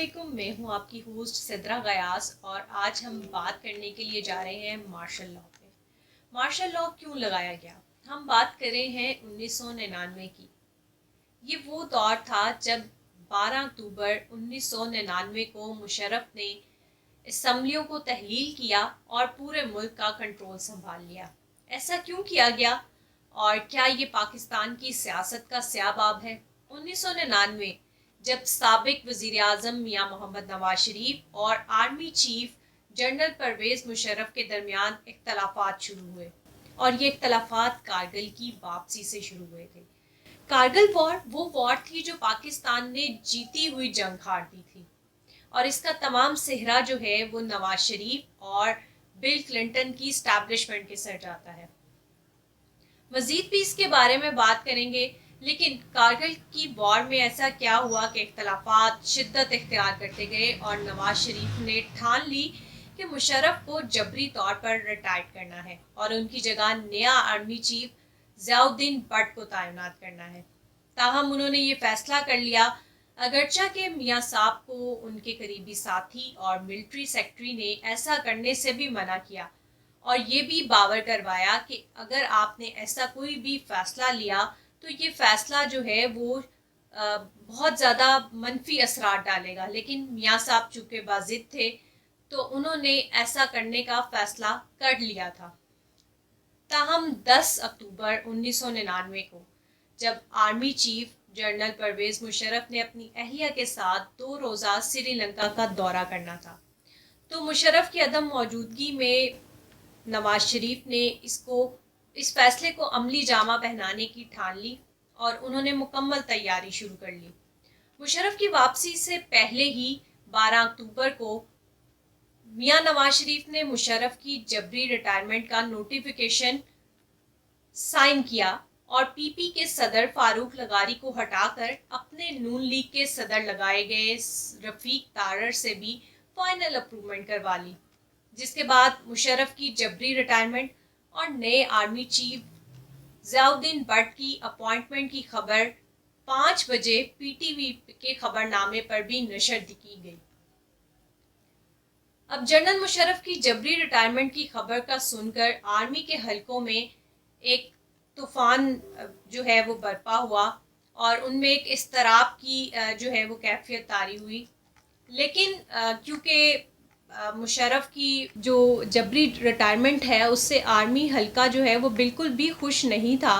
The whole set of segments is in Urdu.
علیکم، میں ہوں آپ کی ہوسٹ سدرا غیاس اور آج ہم بات کرنے کے لیے جا رہے ہیں مارشل لاء پہ۔ مارشل لاء کیوں لگایا گیا؟ ہم بات کر رہے ہیں 1999 کی۔ یہ وہ دور تھا جب 12 اکتوبر 1999 کو مشرف نے اسمبلیوں کو تحلیل کیا اور پورے ملک کا کنٹرول سنبھال لیا۔ ایسا کیوں کیا گیا اور کیا یہ پاکستان کی سیاست کا سیاہ باب ہے؟ 1999 جب سابق وزیر اعظم میاں محمد نواز شریف اور army chief general Pervez Musharraf کے درمیان اختلافات شروع ہوئے، اور یہ اختلافات کارگل کی واپسی سے شروع ہوئے تھے۔ کارگل وار وہ وار تھی جو پاکستان نے جیتی ہوئی جنگ ہار دی تھی، اور اس کا تمام صحرا جو ہے وہ نواز شریف اور بل کلنٹن کی اسٹیبلشمنٹ کے سر جاتا ہے۔ مزید بھی اس کے بارے میں بات کریں گے، لیکن کارگل کی وار میں ایسا کیا ہوا کہ اختلافات شدت اختیار کرتے گئے اور نواز شریف نے ٹھان لی کہ مشرف کو جبری طور پر ریٹائر کرنا ہے اور ان کی جگہ نیا army chief Zia Uddin but کو تعینات کرنا ہے۔ تاہم انہوں نے یہ فیصلہ کر لیا، اگرچہ کہ میاں صاحب کو ان کے قریبی ساتھی اور ملٹری سیکرٹری نے ایسا کرنے سے بھی منع کیا اور یہ بھی باور کروایا کہ اگر آپ نے ایسا کوئی بھی فیصلہ لیا تو یہ فیصلہ جو ہے وہ بہت زیادہ منفی اثرات ڈالے گا، لیکن میاں صاحب چونکہ باضد تھے تو انہوں نے ایسا کرنے کا فیصلہ کر لیا تھا۔ تاہم 10 اکتوبر 1999 کو جب army chief general Pervez Musharraf نے اپنی اہلیہ کے ساتھ 2 روزہ سری لنکا کا دورہ کرنا تھا، تو مشرف کی عدم موجودگی میں نواز شریف نے اس فیصلے کو عملی جامہ پہنانے کی ٹھان لی اور انہوں نے مکمل تیاری شروع کر لی۔ مشرف کی واپسی سے پہلے ہی 12 اکتوبر کو میاں نواز شریف نے مشرف کی جبری ریٹائرمنٹ کا نوٹیفیکیشن سائن کیا اور پی پی کے صدر فاروق لغاری کو ہٹا کر اپنے نون لیگ کے صدر لگائے گئے رفیق تارڑ سے بھی فائنل اپروومنٹ کروا لی، جس کے بعد مشرف کی جبری ریٹائرمنٹ اور نئے army chief Zia Uddin but کی اپوائنٹمنٹ کی خبر 5 بجے پی ٹی وی کے خبر نامے پر بھی نشر کی گئی۔ اب جنرل مشرف کی جبری ریٹائرمنٹ کی خبر کا سن کر آرمی کے حلقوں میں ایک طوفان جو ہے وہ برپا ہوا اور ان میں ایک اضطراب کی جو ہے وہ کیفیت طاری ہوئی، لیکن کیونکہ مشرف کی جو جبری ریٹائرمنٹ ہے اس سے آرمی حلقہ جو ہے وہ بالکل بھی خوش نہیں تھا،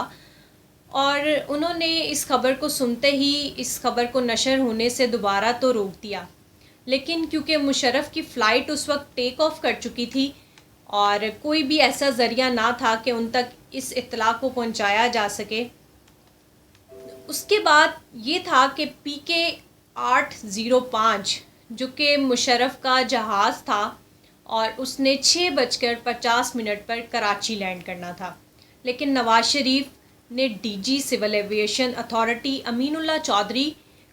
اور انہوں نے اس خبر کو سنتے ہی اس خبر کو نشر ہونے سے دوبارہ تو روک دیا، لیکن کیونکہ مشرف کی فلائٹ اس وقت ٹیک آف کر چکی تھی اور کوئی بھی ایسا ذریعہ نہ تھا کہ ان تک اس اطلاع کو پہنچایا جا سکے، اس کے بعد یہ تھا کہ پی کے 805 جو کہ مشرف کا جہاز تھا اور اس نے 6:50 پر کراچی لینڈ کرنا تھا، لیکن نواز شریف نے D G civil aviation authority Amin Ullah Chaudhry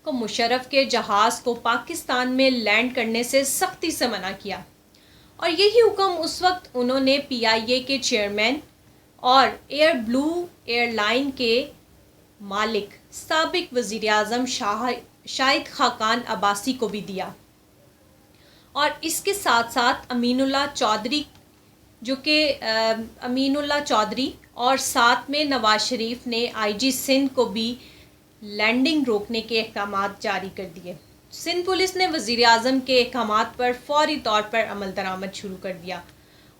کو مشرف کے جہاز کو پاکستان میں لینڈ کرنے سے سختی سے منع کیا، اور یہی حکم اس وقت انہوں نے پی آئی اے کے چیئرمین اور ایئر بلو ایئر لائن کے مالک سابق وزیر اعظم شاہد خاقان عباسی کو بھی دیا، اور اس کے ساتھ ساتھ امین اللہ چودھری اور ساتھ میں نواز شریف نے آئی جی سندھ کو بھی لینڈنگ روکنے کے احکامات جاری کر دیے۔ سندھ پولیس نے وزیر اعظم کے احکامات پر فوری طور پر عمل درآمد شروع کر دیا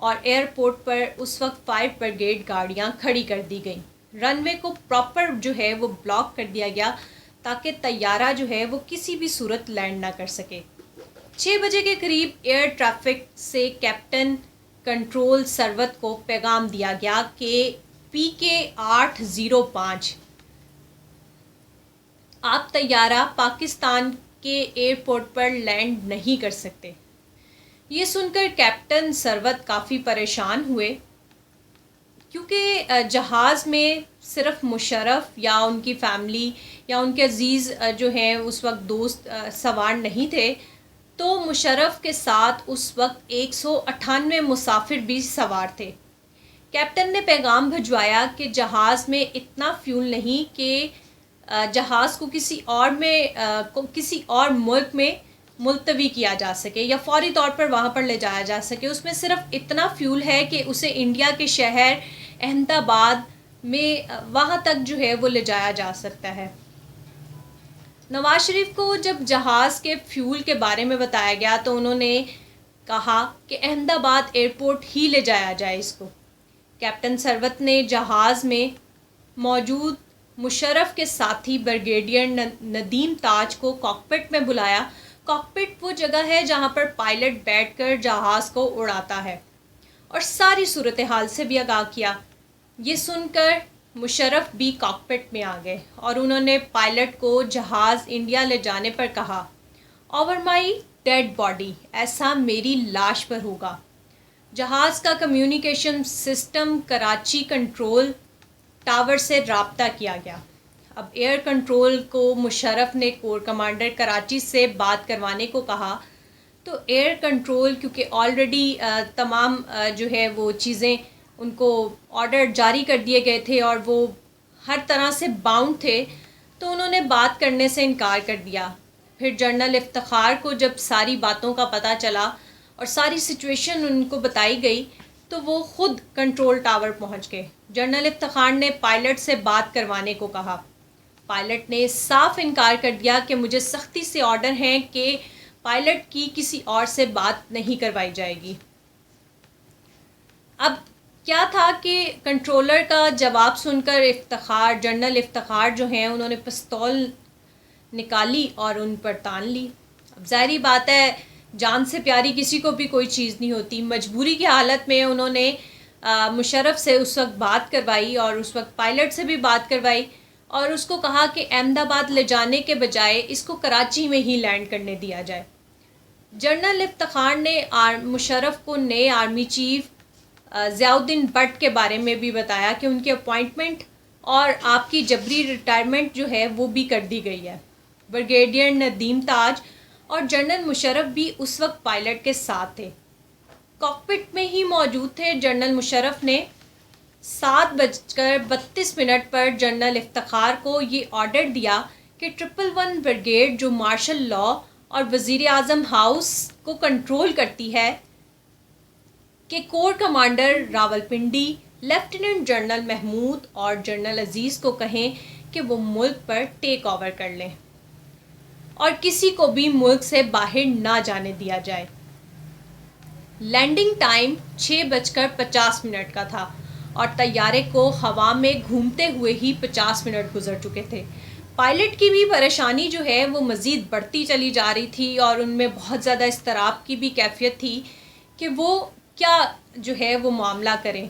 اور ایئرپورٹ پر اس وقت 5 بریگیڈ گاڑیاں کھڑی کر دی گئیں۔ رن وے کو پراپر جو ہے وہ بلاک کر دیا گیا تاکہ طیارہ جو ہے وہ کسی بھی صورت لینڈ نہ کر سکے۔ 6 بجے کے قریب ایئر ٹریفک سے کیپٹن کنٹرول سروت کو پیغام دیا گیا کہ پی کے 805 آپ طیارہ پاکستان کے ایئرپورٹ پر لینڈ نہیں کر سکتے۔ یہ سن کر کیپٹن سروت کافی پریشان ہوئے، کیونکہ جہاز میں صرف مشرف یا ان کی فیملی یا ان کے عزیز جو ہیں اس وقت دوست سوار نہیں تھے، تو مشرف کے ساتھ اس وقت 198 مسافر بھی سوار تھے۔ کیپٹن نے پیغام بھجوایا کہ جہاز میں اتنا فیول نہیں کہ جہاز کو کسی اور ملک میں ملتوی کیا جا سکے یا فوری طور پر وہاں پر لے جایا جا سکے. اس میں صرف اتنا فیول ہے کہ اسے انڈیا کے شہر احمد آباد میں وہاں تک جو ہے وہ لے جایا جا سکتا ہے. نواز شریف کو جب جہاز کے فیول کے بارے میں بتایا گیا تو انہوں نے کہا کہ احمد آباد ایئرپورٹ ہی لے جایا جائے اس کو. کیپٹن ثروت نے جہاز میں موجود مشرف کے ساتھی بریگیڈیئر ندیم تاج کو کاکپٹ میں بلایا. کاکپٹ وہ جگہ ہے جہاں پر پائلٹ بیٹھ کر جہاز کو اڑاتا ہے, اور ساری صورتحال سے بھی آگاہ کیا. یہ سن کر مشرف بھی کاکپٹ میں آ گئے اور انہوں نے پائلٹ کو جہاز انڈیا لے جانے پر کہا, اوور مائی ڈیڈ باڈی, ایسا میری لاش پر ہوگا. جہاز کا communication system Karachi control tower سے رابطہ کیا گیا. اب ایئر کنٹرول کو مشرف نے کور کمانڈر کراچی سے بات کروانے کو کہا, تو ایئر کنٹرول کیونکہ آلریڈی تمام جو ہے وہ چیزیں ان کو آرڈر جاری کر دیے گئے تھے اور وہ ہر طرح سے باؤنڈ تھے, تو انہوں نے بات کرنے سے انکار کر دیا. پھر جنرل افتخار کو جب ساری باتوں کا پتہ چلا اور ساری سچویشن ان کو بتائی گئی تو وہ خود کنٹرول ٹاور پہنچ گئے. جنرل افتخار نے پائلٹ سے بات کروانے کو کہا. پائلٹ نے صاف انکار کر دیا کہ مجھے سختی سے آرڈر ہیں کہ پائلٹ کی کسی اور سے بات نہیں کروائی جائے گی. اب کیا تھا کہ کنٹرولر کا جواب سن کر جنرل افتخار جو ہیں انہوں نے پستول نکالی اور ان پر تان لی. اب ظاہری بات ہے جان سے پیاری کسی کو بھی کوئی چیز نہیں ہوتی. مجبوری کی حالت میں انہوں نے مشرف سے اس وقت بات کروائی اور اس وقت پائلٹ سے بھی بات کروائی اور اس کو کہا کہ احمد آباد لے جانے کے بجائے اس کو کراچی میں ہی لینڈ کرنے دیا جائے. جنرل افتخار نے مشرف کو نئے army chief Zia Uddin but کے بارے میں بھی بتایا کہ ان کی اپوائنٹمنٹ اور آپ کی جبری ریٹائرمنٹ جو ہے وہ بھی کر دی گئی ہے. بریگیڈیئر ندیم تاج اور جنرل مشرف بھی اس وقت پائلٹ کے ساتھ تھے, کاکپٹ میں ہی موجود تھے. جنرل مشرف نے 7:32 پر جنرل افتخار کو یہ آرڈر دیا کہ 111 بریگیڈ جو مارشل لاء اور وزیر اعظم ہاؤس کو کنٹرول کرتی ہے کہ corps commander Rawalpindi lieutenant general Mahmood اور جنرل عزیز کو کہیں کہ وہ ملک پر ٹیک اوور کر لیں اور کسی کو بھی ملک سے باہر نہ جانے دیا جائے. لینڈنگ ٹائم 6:50 کا تھا اور طیارے کو ہوا میں گھومتے ہوئے ہی 50 منٹ گزر چکے تھے. پائلٹ کی بھی پریشانی جو ہے وہ مزید بڑھتی چلی جا رہی تھی اور ان میں بہت زیادہ اضطراب کی بھی کیفیت تھی کہ وہ کیا جو ہے وہ معاملہ کریں.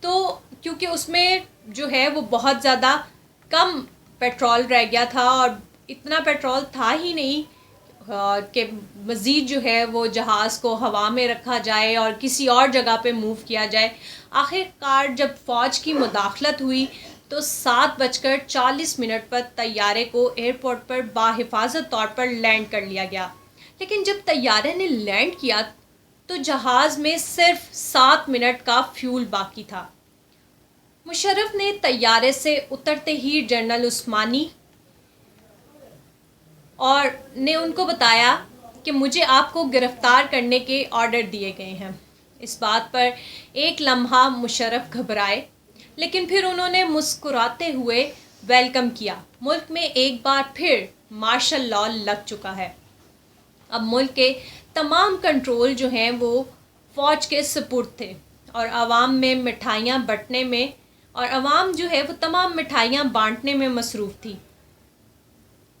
تو کیونکہ اس میں جو ہے وہ بہت زیادہ کم پیٹرول رہ گیا تھا اور اتنا پیٹرول تھا ہی نہیں کہ مزید جو ہے وہ جہاز کو ہوا میں رکھا جائے اور کسی اور جگہ پہ موو کیا جائے. آخر کار جب فوج کی مداخلت ہوئی تو 7:40 پر طیارے کو ایئرپورٹ پر باحفاظت طور پر لینڈ کر لیا گیا. لیکن جب طیارے نے لینڈ کیا تو جہاز میں صرف 7 منٹ کا فیول باقی تھا. مشرف نے طیارے سے اترتے ہی جنرل عثمانی اور نے ان کو بتایا کہ مجھے آپ کو گرفتار کرنے کے آرڈر دیے گئے ہیں. اس بات پر ایک لمحہ مشرف گھبرائے لیکن پھر انہوں نے مسکراتے ہوئے ویلکم کیا. ملک میں ایک بار پھر مارشل لاء لگ چکا ہے. اب ملک کے تمام کنٹرول جو ہیں وہ فوج کے سپرد تھے اور عوام میں مٹھائیاں بانٹنے میں اور عوام جو ہے وہ تمام مٹھائیاں بانٹنے میں مصروف تھی.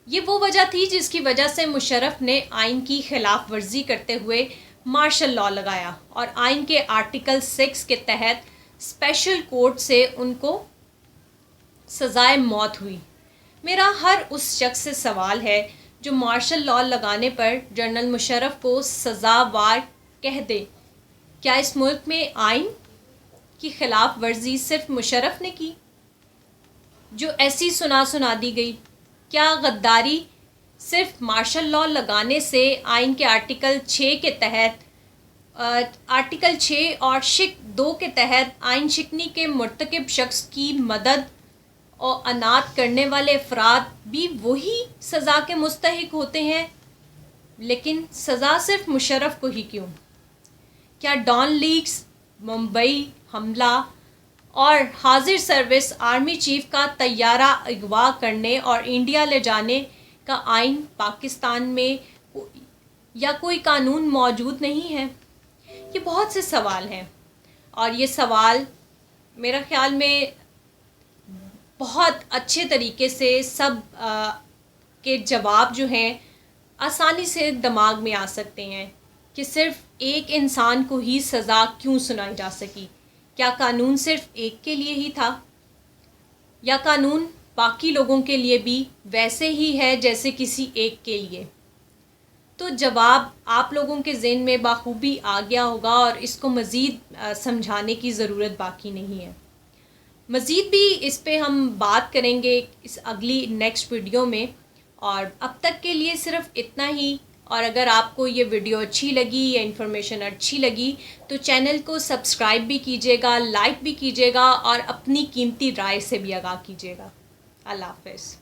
یہ وہ وجہ تھی جس کی وجہ سے مشرف نے آئین کی خلاف ورزی کرتے ہوئے مارشل لاء لگایا اور آئین کے آرٹیکل 6 کے تحت اسپیشل کورٹ سے ان کو سزائے موت ہوئی. میرا ہر اس شخص سے سوال ہے جو مارشل لاء لگانے پر جنرل مشرف کو سزاوار کہہ دے, کیا اس ملک میں آئین کی خلاف ورزی صرف مشرف نے کی جو ایسی سنا دی گئی؟ کیا غداری صرف مارشل لاء لگانے سے آئین کے آرٹیکل 6 کے تحت آرٹیکل 6 اور شک 2 کے تحت آئین شکنی کے مرتکب شخص کی مدد اور انات کرنے والے افراد بھی وہی سزا کے مستحق ہوتے ہیں لیکن سزا صرف مشرف کو ہی کیوں؟ کیا ڈان لیگز، ممبئی حملہ اور حاضر سروس آرمی چیف کا طیارہ اغوا کرنے اور انڈیا لے جانے کا آئین پاکستان میں یا کوئی قانون موجود نہیں ہے؟ یہ بہت سے سوال ہیں، اور یہ سوال میرا خیال میں بہت اچھے طریقے سے سب کے جواب جو ہیں آسانی سے دماغ میں آ سکتے ہیں کہ صرف ایک انسان کو ہی سزا کیوں سنائی جا سکی؟ کیا قانون صرف ایک کے لیے ہی تھا، یا قانون باقی لوگوں کے لیے بھی ویسے ہی ہے جیسے کسی ایک کے لیے؟ تو جواب آپ لوگوں کے ذہن میں بخوبی آ گیا ہوگا، اور اس کو مزید سمجھانے کی ضرورت باقی نہیں ہے۔ مزید بھی اس پہ ہم بات کریں گے اس اگلی نیکسٹ ویڈیو میں، اور اب تک کے لیے صرف اتنا ہی۔ اور اگر آپ کو یہ ویڈیو اچھی لگی یا انفارمیشن اچھی لگی تو چینل کو سبسکرائب بھی کیجیے گا، لائک بھی کیجیے گا، اور اپنی قیمتی رائے سے بھی آگاہ کیجیے گا۔ اللہ حافظ۔